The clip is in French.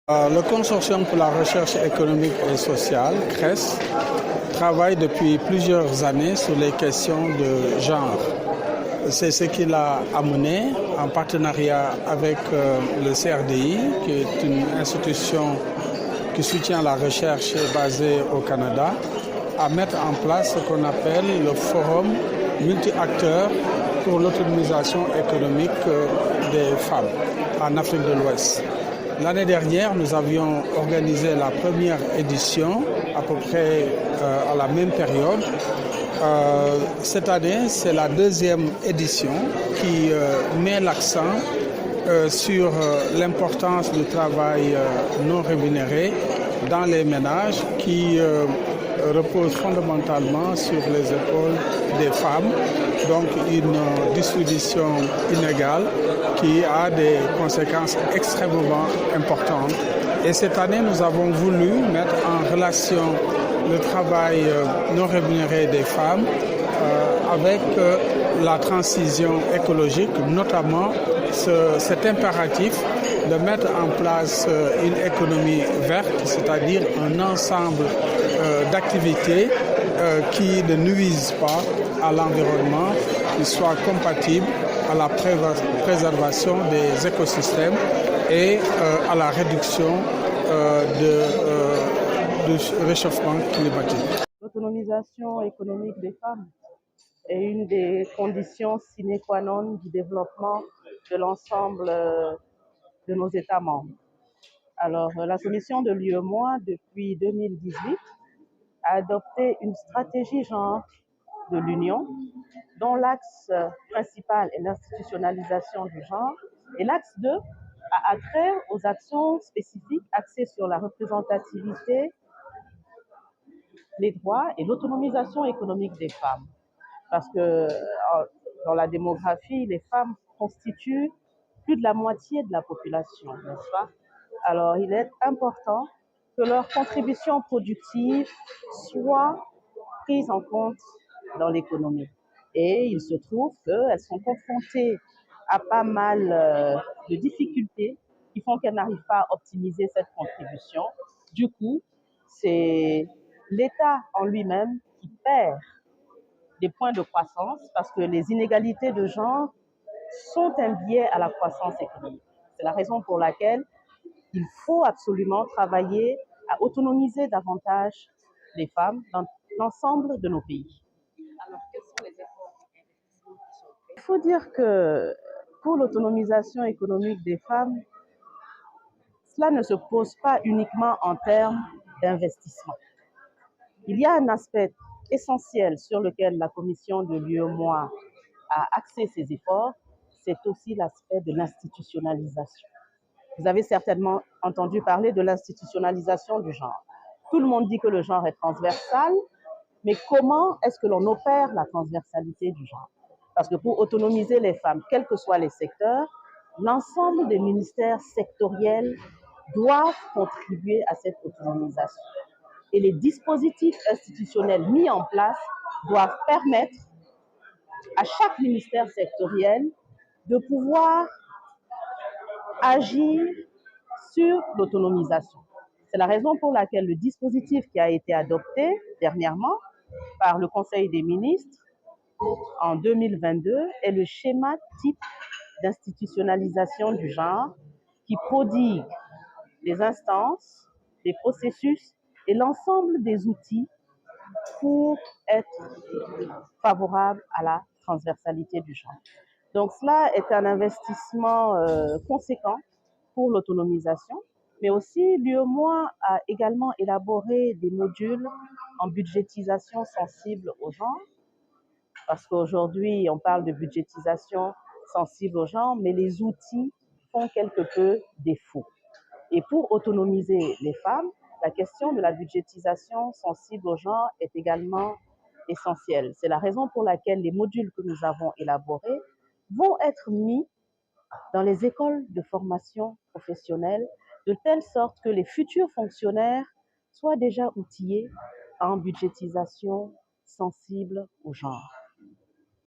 Le Consortium pour la recherche économique et sociale, CRES, travaille depuis plusieurs années sur les questions de genre. C'est ce qui l'a amené, en partenariat avec le CRDI, qui est une institution qui soutient la recherche basée au Canada, à mettre en place ce qu'on appelle le Forum multi-acteurs pour l'autonomisation économique des femmes en Afrique de l'Ouest. L'année dernière, nous avions organisé la première édition, à peu près à la même période. Cette année, c'est la deuxième édition qui met l'accent sur l'importance du travail non rémunéré dans les ménages qui repose fondamentalement sur les épaules des femmes, donc une distribution inégale qui a des conséquences extrêmement importantes. Et cette année, nous avons voulu mettre en relation le travail non rémunéré des femmes avec la transition écologique, notamment cet impératif de mettre en place une économie verte, c'est-à-dire un ensemble d'activités qui ne nuisent pas à l'environnement, qui soient compatibles à la préservation des écosystèmes et à la réduction du réchauffement climatique. L'autonomisation économique des femmes est une des conditions sine qua non du développement de l'ensemble de nos États membres. Alors, la Commission de l'UEMOA, depuis 2018, a adopté une stratégie genre de l'Union, dont l'axe principal est l'institutionnalisation du genre, et l'axe 2 a attrait aux actions spécifiques axées sur la représentativité, les droits et l'autonomisation économique des femmes. Parce que dans la démographie, les femmes constituent plus de la moitié de la population, n'est-ce pas? Alors, il est important que leur contribution productive soit prise en compte dans l'économie. Et il se trouve qu'elles sont confrontées à pas mal de difficultés qui font qu'elles n'arrivent pas à optimiser cette contribution. Du coup, c'est l'État en lui-même qui perd des points de croissance parce que les inégalités de genre sont un biais à la croissance économique. C'est la raison pour laquelle il faut absolument travailler à autonomiser davantage les femmes dans l'ensemble de nos pays. Alors, quels sont les efforts qui sont faits? Il faut dire que pour l'autonomisation économique des femmes, cela ne se pose pas uniquement en termes d'investissement. Il y a un aspect essentiel sur lequel la Commission de l'UEMOA a axé ses efforts, c'est aussi l'aspect de l'institutionnalisation. Vous avez certainement entendu parler de l'institutionnalisation du genre. Tout le monde dit que le genre est transversal, mais comment est-ce que l'on opère la transversalité du genre? Parce que pour autonomiser les femmes, quels que soient les secteurs, l'ensemble des ministères sectoriels doivent contribuer à cette autonomisation. Et les dispositifs institutionnels mis en place doivent permettre à chaque ministère sectoriel de pouvoir agir sur l'autonomisation. C'est la raison pour laquelle le dispositif qui a été adopté dernièrement par le Conseil des ministres en 2022 est le schéma type d'institutionnalisation du genre qui prodigue les instances, les processus et l'ensemble des outils pour être favorable à la transversalité du genre. Donc cela est un investissement conséquent pour l'autonomisation, mais aussi l'UEMOA a également élaboré des modules en budgétisation sensible au genre, parce qu'aujourd'hui on parle de budgétisation sensible au genre, mais les outils font quelque peu défaut. Et pour autonomiser les femmes, la question de la budgétisation sensible au genre est également essentielle. C'est la raison pour laquelle les modules que nous avons élaborés vont être mis dans les écoles de formation professionnelle de telle sorte que les futurs fonctionnaires soient déjà outillés en budgétisation sensible au genre.